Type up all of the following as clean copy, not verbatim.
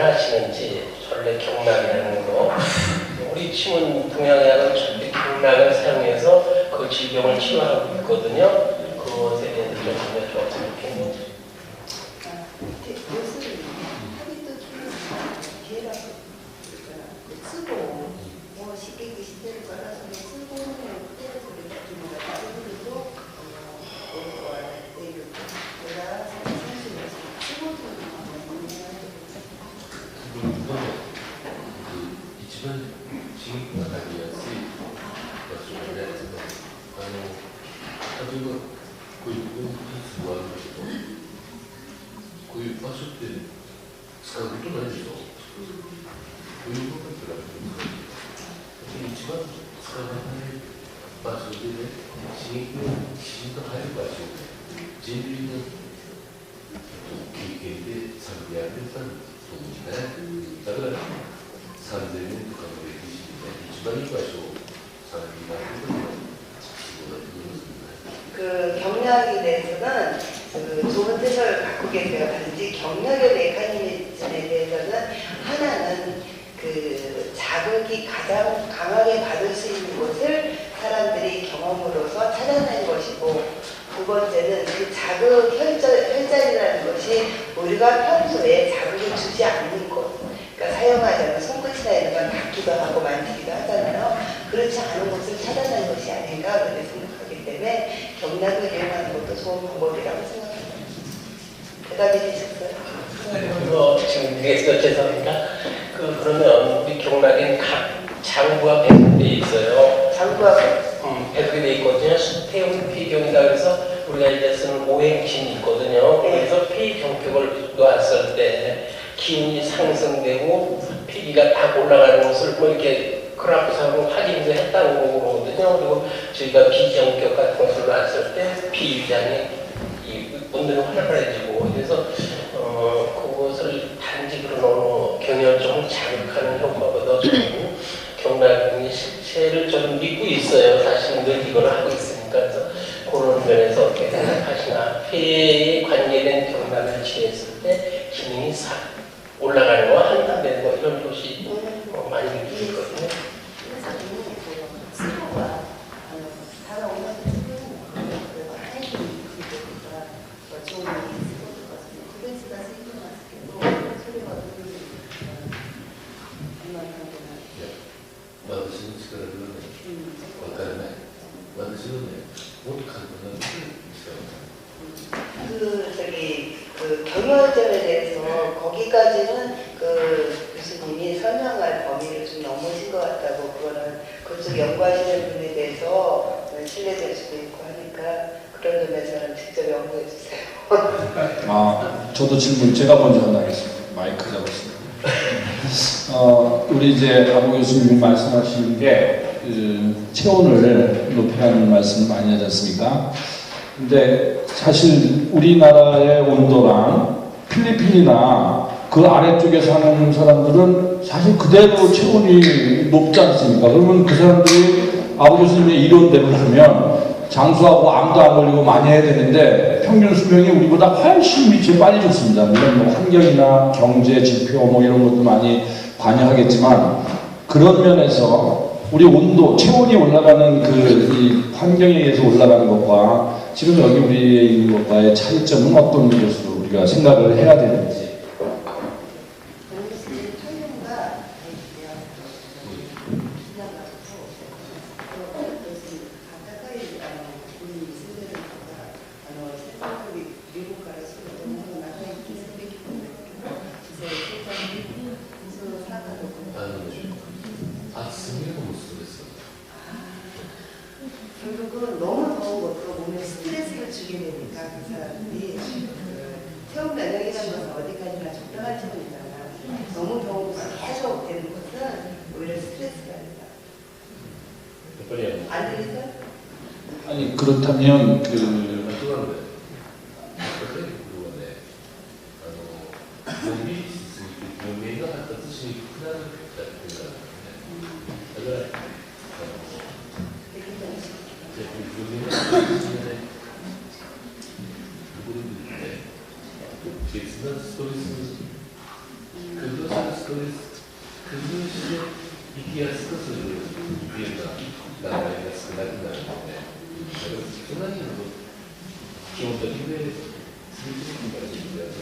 아시는지 전래 경락이라는 거, 우리 침은 동양의학은 전래 경락을 사용해서 그 질병을 치료하고 있거든요. 그것에 대해서 좀 알려주었으면 좋겠는지. 요즘 하기도 기회가 쓰고 뭐 쉽게 그 시대를 따라서 쓰고 때려서 이렇게 다루고 내가 사실 쓰고一番地域がなりやすい場所になると、例えばこういう技術もあるけど、こういう場所って使うことないでしょ。こういうのだったら一番使わない場所でね、刺激がきちんと入る場所で人類の経験で300年間と思うね。だから3000年とかの歴史で一番いい場所をさらになることが必要だと思いますね。 그 경락에 대해서는 그 좋은 뜻을 갖고 계세요. 단지 경락의 메커니즘에 대해서는 하나는 그 자극이 가장 강하게 받을 수 있는 곳을 사람들이 경험으로서 찾아낸 것이고, 두 번째는 그 자극 혈전이라는 것이 우리가 평소에 자극을 주지 않는 곳, 그러니까 사용하자면 손끝이나 이런 건 닿기도 하고 만지기도 하잖아요. 그렇지 않은 곳을 찾아낸 것이 아닌가 그렇게 생각하기 때문에 경락을 이용하는 것도 좋은 방법이라고 생각합니다. 대답이 되셨어요? 지금 되겠어 죄송합니다. 그러면 우리 경락엔 각 장부가 배분돼 있어요. 장부가 배분돼 있거든요. 태용 피경이다 그래서 우리가 이제 쓰는 오행신이 있거든요. 그래서 피경격을 놓았을 때 기운이 상승되고 피기가 딱 올라가는 것을 뭐 이렇게 그래프상으로 확인도 했다고 그러거든요. 그리고 저희가 비경격 같은 것을 놨을 때 피위장이 온도가 활발해지고, 그래서 그것을 단지 그런 경혈종을 자극하는 효과보다 좀 경락의 실체를 좀 믿고 있어요. 사실은 늘 이걸 하고 있으니까. 그래서 그런 면에서 어떻게 생각하시나. 폐에 관계된 경락을 치료했을 때 기능이 싹 올라가는 거, 한탄되는 거 이런 것이 많이 느끼거든요. 그 경혈점에 대해서 거기까지는 그 교수님이 설명할 범위를 좀 넘으신 것 같다고, 그거는 그쪽 연구하시는 분에 대해서 신뢰될 수도 있고 하니까 그런 점에서는 직접 연구해 주세요. 저도 질문 제가 먼저 하겠습니다. 마이크 잡았습니다. 우리 이제 아부 교수님이 말씀하시는 게 체온을 높이라는 말씀을 많이 하지 않습니까? 근데 사실 우리나라의 온도랑 필리핀이나 그 아래쪽에 사는 사람들은 사실 그대로 체온이 높지 않습니까? 그러면 그 사람들이 아부 교수님의 이론대로 하면 장수하고 암도 안 걸리고 많이 해야 되는데 평균 수명이 우리보다 훨씬 밑이 빨리 좋습니다. 물론 뭐 환경이나 경제 지표 뭐 이런 것도 많이 관여하겠지만, 그런 면에서 우리 온도, 체온이 올라가는 이 환경에 의해서 올라가는 것과 지금 여기 우리의 있는 것과의 차이점은 어떤 것으로 우리가 생각을 해야 되는지. 결국은 너무 더운 것도 몸에 스트레스를 주게 되니까 그 사람들이 체온 면역이라는 것은 어디까지나 적당한 체온이잖아. 너무 더운 것이 계속 되는 것은 오히려 스트레스가 된다. 안 들리세요? 아니 그렇다면別なストレス、トレス崩して生きやすくするっていうような流れが少なくなるので、そんなに基本的で続けていくからいいんだよね。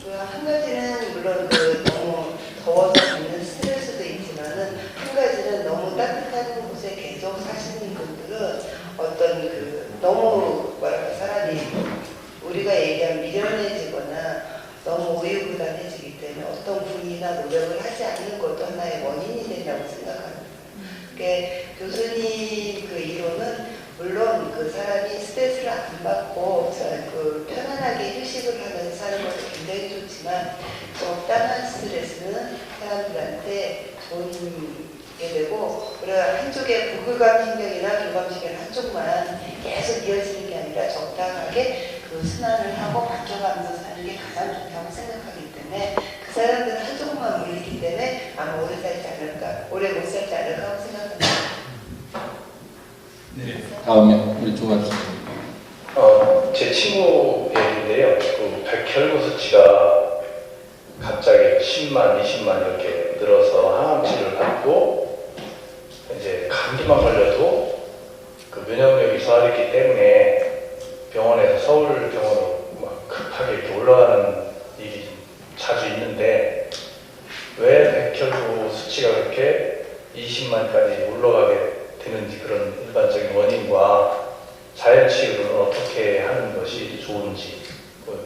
한 가지는 물론 너무 더워서 있는 스트레스도 있지만은 한 가지는 너무 따뜻한 곳에 계속 사시는 분들은 어떤 너무 뭐랄까 사람이 우리가 얘기한 미련해지거나 너무 우유부단해지기 때문에 어떤 분이나 노력을 하지 않는 것도 하나의 원인이 된다고 생각합니다. 교수님 이론은 물론 사람이 스트레스를 안 받고 편안하게 휴식을 하면서 사는 것도 굉장히 좋지만 적당한 스트레스는 사람들한테 좋게 되고 우리가 한쪽에 부글감 신경이나 교감신경 한쪽만 계속 이어지는 게 아니라 적당하게 순환을 하고 바뀌어가면서 사는 게 가장 좋다고 생각하기 때문에 그 사람들은 한쪽만 몰리기 때문에 아마 오래 살지 않을까, 오래 못 살지 않을까 하고 생각합니다. 네. 다음에 우리 조가님. 제 친구 얘기인데요. 백혈구 수치가 갑자기 10만, 20만 이렇게 늘어서 항암치료를 받고 이제 감기만 걸려도 면역력이 저하됐기 때문에 병원에서 서울병원으로 막 급하게 이렇게 올라가는 일이 자주 있는데 왜 백혈구 수치가 그렇게 20만까지 올라가게 되는지 그런 일반적인 원인과 자연치유는 어떻게 하는 것이 좋은지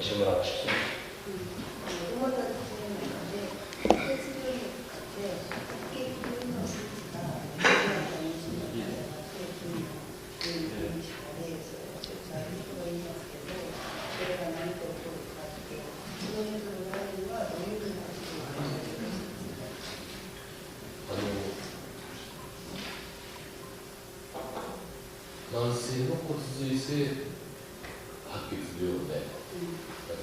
질문하고 싶습니다.慢性の骨髄性白血病で、大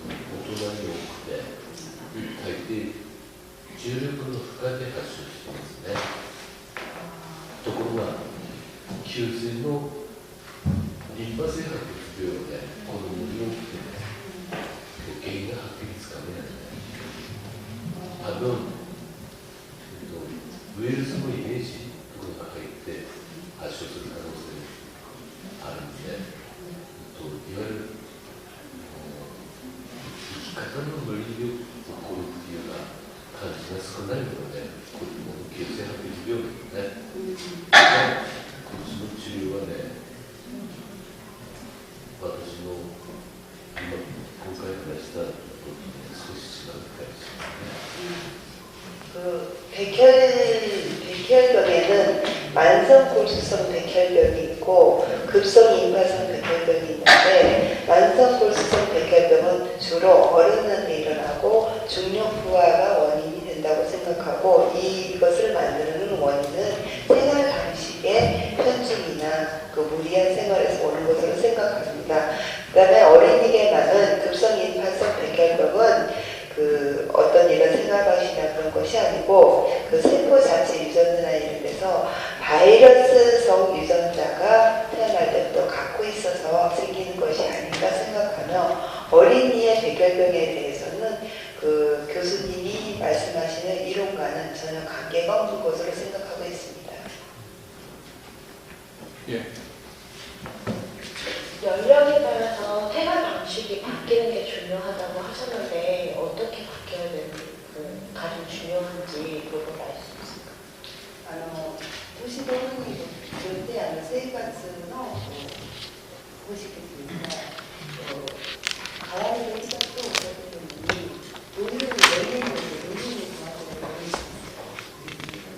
人に多くて、大抵重力の負荷で発症していますね。ところが、急性のリンパ性白血病で子供に多くて、原因がはっきりつかめない。多分、ウイルスのイメージとかが入って発症する可能性あるんで、いわゆる生き方の無理で起こるっていうような感じが少ないので、これも急性白血病ですね。こっちの治療はね、私の今回話したことと少し違うかもしれないね。 백혈병에는 만성 골수성 백혈병이 있고 급성 인파성 백혈병이 있는데 만성 골수성 백혈병은 주로 어른한테 일어나고 중력 부하가 원인이 된다고 생각하고 이것을 만드는 원인은 생활 방식의 편중이나 무리한 생활에서 오는 것으로 생각합니다. 그 다음에 어린이에게 많은 급성 인파성 백혈병은 어떤 이런 생활방식이나 그런 것이 아니고 세포 자체 유전자나 이런 데서 바이러스성 유전자가 태어날 때부터 갖고 있어서 생기는 것이 아닌가 생각하며 어린이의 백혈병에 대해서는 교수님이 말씀하시는 이론과는 전혀 관계가 없는 것으로 생각하고 있습니다. 예. 연령에 따라서 생활 방식이 바뀌는 게 중요하다고 하셨는데 어떻게 바뀌어야 되는지 가장 중요한지 그걸 알 수 있을까요? 都市道路によって生活の方式というか変わるべきだとおっしゃっているのにどういう年齢でどういうふうに変わっているか嬉しいです。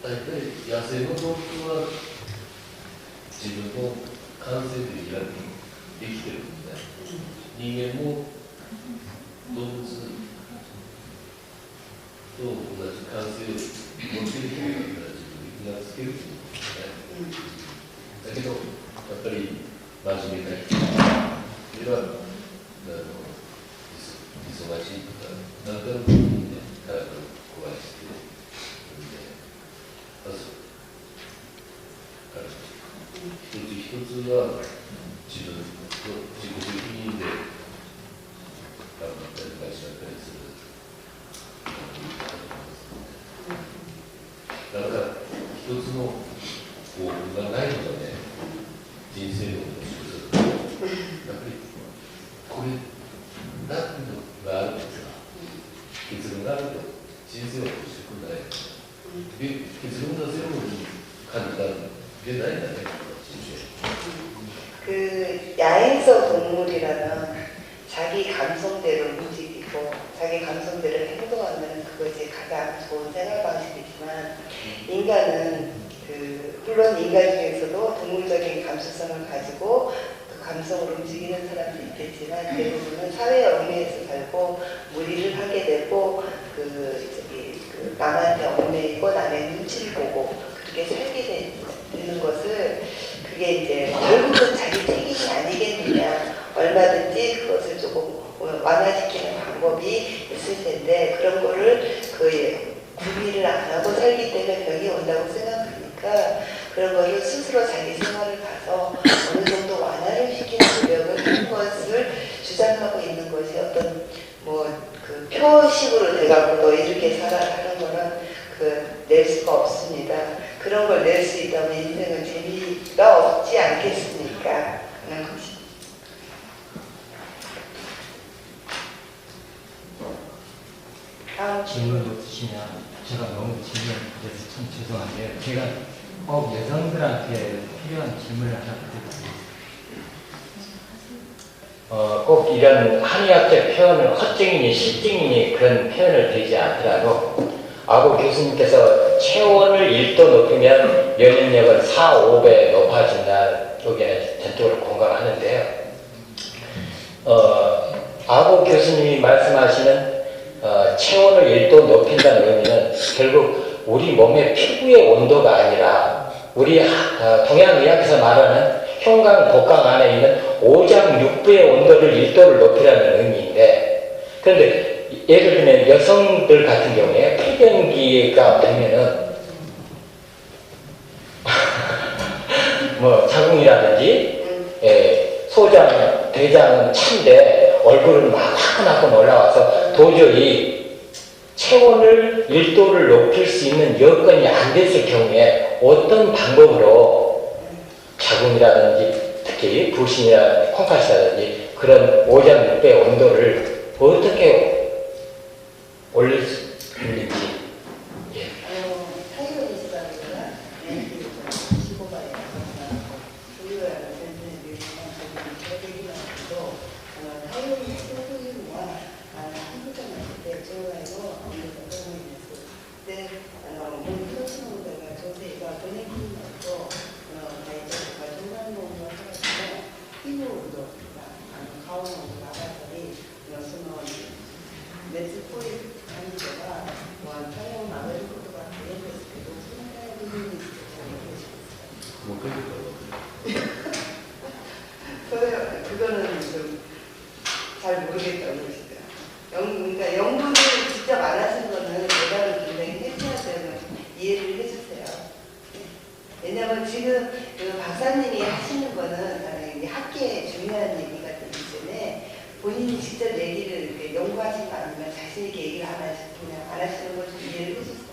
大体野生の動物は自分の感性で生きてるんで、人間も動物と同じ感性を持っている人が自分につけるということですね。だけど、やっぱり真面目な人では忙しいとか、何かの時にね、体を壊してるんで、まず、一つ一つは自分の自己責任で頑張ったり会社やったりする一つのこうがないのがね、人生の一つやっぱりこれだってのがあるんですが、結論があると人生は欲しくない。で、結論がゼロに簡単でないんだね、人生。 그 야행성 동물이라는 자기 감성대로 움직이고 자기 감성대로 행동하는 그것이 가장 좋은 생활 방식이지만 인간은 물론 인간 중에서도 동물적인 감수성을 가지고 그 감성으로 움직이는 사람도 있겠지만 대부분은 사회에 얽매여서 살고 무리를 하게 되고 남한테 얽매이고 남의 눈치를 보고 그렇게 살게 되는 것을 그게 이제 결국은 자기 책임이 아니겠느냐. 얼마든지 그것을 조금 완화시키는 방법이 있을 텐데 그런 거를 구비를 안 하고 살기 때문에 병이 온다고 생각하니까 그런 거를 스스로 자기 생활을 가서 어느 정도 완화를 시키는 노력을 하는 것을 주장하고 있는 것이 어떤 그 표식으로 돼갖고 너 이렇게 살아 하는 거는 낼 수가 없습니다. 그런 걸 낼 수 있다면 인생은 재미가 없지 않겠습니까? 하는 것이. 다음 질문도 주시면 제가 너무 질문드려서 참 죄송한데요. 제가 여성들한테 필요한 질문을 하나 드릴게요. 꼭 이런 한의학적 표현을 허증이니 실증이니 그런 표현을 들이지 않더라도 아고 교수님께서 체온을 1도 높이면 면역력은 4, 5배 높아진다. 여기에 전적으로 공감하는데요. 아고 교수님이 말씀하시는 체온을 1도 높인다는 의미는 결국 우리 몸의 피부의 온도가 아니라 우리 동양의학에서 말하는 흉강, 복강 안에 있는 오장 6부의 온도를 1도를 높이라는 의미인데 그런데 예를 들면 여성들 같은 경우에 폐경기가 되면은 자궁이라든지 소장, 대장은 찬데 얼굴은 막 화끈화끈 올라와서 도저히 체온을 1도를 높일 수 있는 여건이 안 됐을 경우에 어떤 방법으로 자궁이라든지 특히 부신이라든지 콩팥이라든지 그런 오장 6배 온도를 어떻게 올릴 수 있는지. 타이거니스라든가 시고바에 조류라는 센터에 타이거니스 소유와 한국장 왔을 때 조류라고 아무래도 도움이 됐어요. 근데 몸 플러스노드가 조세가 보내기는 없고 나이자가 정말 몸을 하면서 피부도 가오는 나가서리 메스포이 한국어가 타이어 마을 것도가 그런 것을 계속 생각하는 그거는 좀 잘 모르겠다고 그러시더라고요. 그러니까 연구를 직접 안 하신 거는 대답을 굉장히 해주셔야 이해를 해주세요. 왜냐하면 지금 박사님이 하시는 거는 당연히 학계에 중요한 얘기가 되기 때문에 본인이 직접 얘기를 이렇게 연구하신 거 아니면 자신 있게 얘기를 안 하시는 걸 좀 이해를 해주세요.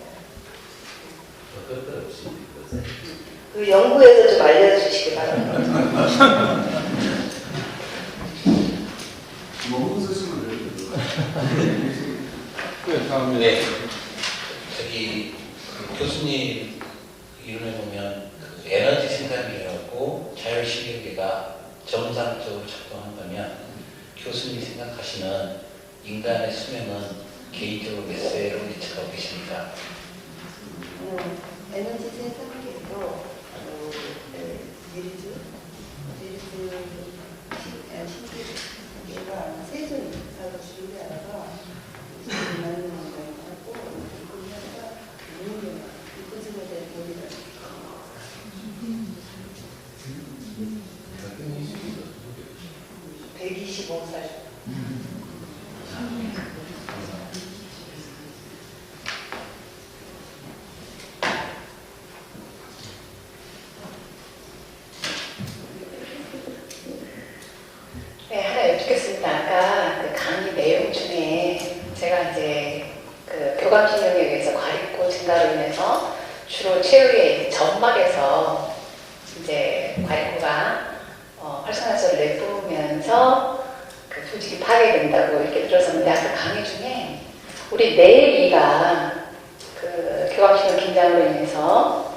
그 연구에서 좀 알려주시기 바랍니다. 너무 쓰시면 돼요. 네. 교수님 이론에 보면 에너지 생산이라고 자율신경계가 정상적으로 작동한다면 교수님이 생각하시는 인간의 수명은 개인적으로 몇 세로 예측하고 계십니까? 에너지 생산계도 미리즈 신기가 세존 사도 줄이 알아서 많은 건강을 하고 이끌면서 무능력을 이끌지고 된 머리를 125살. 네, 하나 여쭙겠습니다. 아까 그 강의 내용 중에 제가 이제 그 교감신경에 의해서 과립고 증가로 인해서 주로 최후의 점막에서 이제 과잉구가 활성산소를 내뿜으면서 그 조직이 파괴된다고 이렇게 들었었는데 아까 강의 중에 우리 내위가 그 교감신경 긴장으로 인해서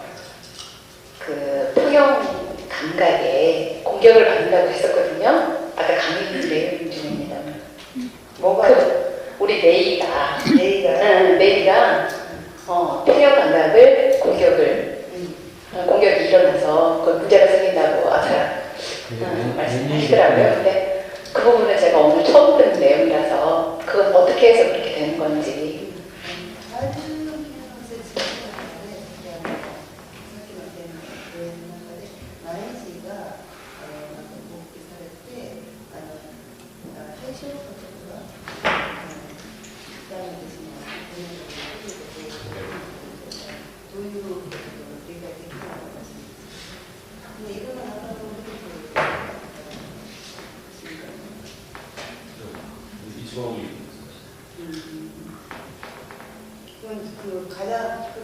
그 포용 감각에 공격을 받는다고 했었거든요. 아까 강의 내용 중입니다. 뭐가? 우리 내위가 내가 포용 감각을 공격이 일어나서 그 문제가 생긴다고 아까 말씀하시더라고요. 근데 그 부분은 제가 오늘 처음 듣는 내용이라서 그건 어떻게 해서 그렇게 되는 건지.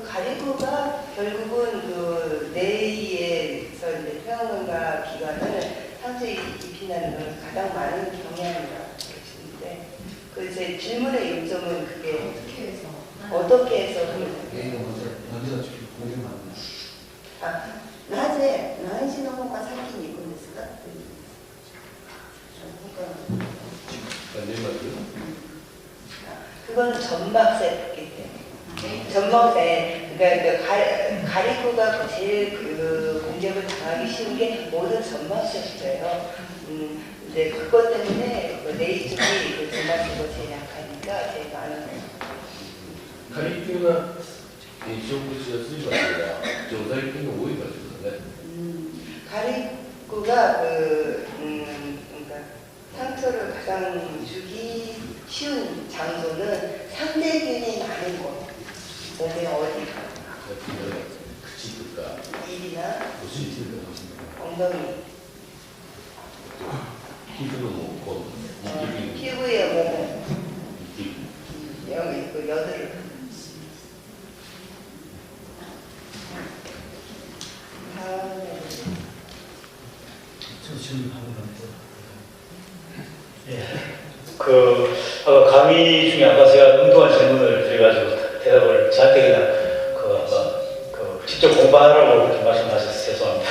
가리구가 결국은 그 내의에서 이제 표현과 기관을 상처 입힌다는 걸 가장 많은 경향이라고 보시는데 그 제 질문의 요점은 그게 어떻게 해서 낮에 나이시の方が先に行くんですか? 그건 점막세포기 때문에 점막세 그러니까 가리구가 제일 그 공격을 당하기 쉬운 게 모든 점막세포예요. 근데 그것 때문에 그 내이 쪽이 그 점막세포가 제일 약하니까 제일 많은 거예요. カリキューが移植しやすい場所や常在菌が多い場所ですね。 가리구가 그러니까 상처를 가장 주기 쉬운 장소는 상대균이 많은 곳. 몸의 어디가? 입이나 엉덩이. 피부의 모공. 여기 그 여드름. 아까 강의 중에 아까 제가 엉뚱한 질문을 드려가지고 대답을 저한테 그냥 직접 공부하라고 그렇게 말씀하셔서 죄송합니다.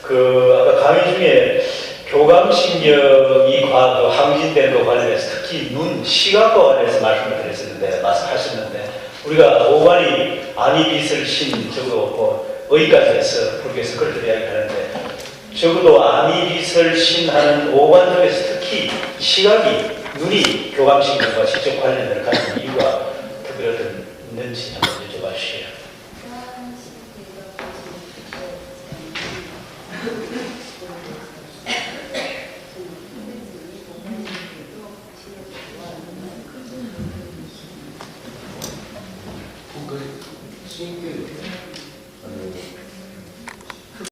아까 강의 중에 교감신경이 항진되는 것 관련해서 특히 눈, 시각과 관련해서 말씀하셨는데 우리가 오관이 아니빗을 신 적어도 어디까지 해서 불교에서 그렇게 이야기하는데 적어도 아니빗을 신하는 오관 중에서 특히 시각이 눈이 교감신경과 직접 관련을 가진 이유가 특별히 있는지 한번 여쭤봐 주시죠.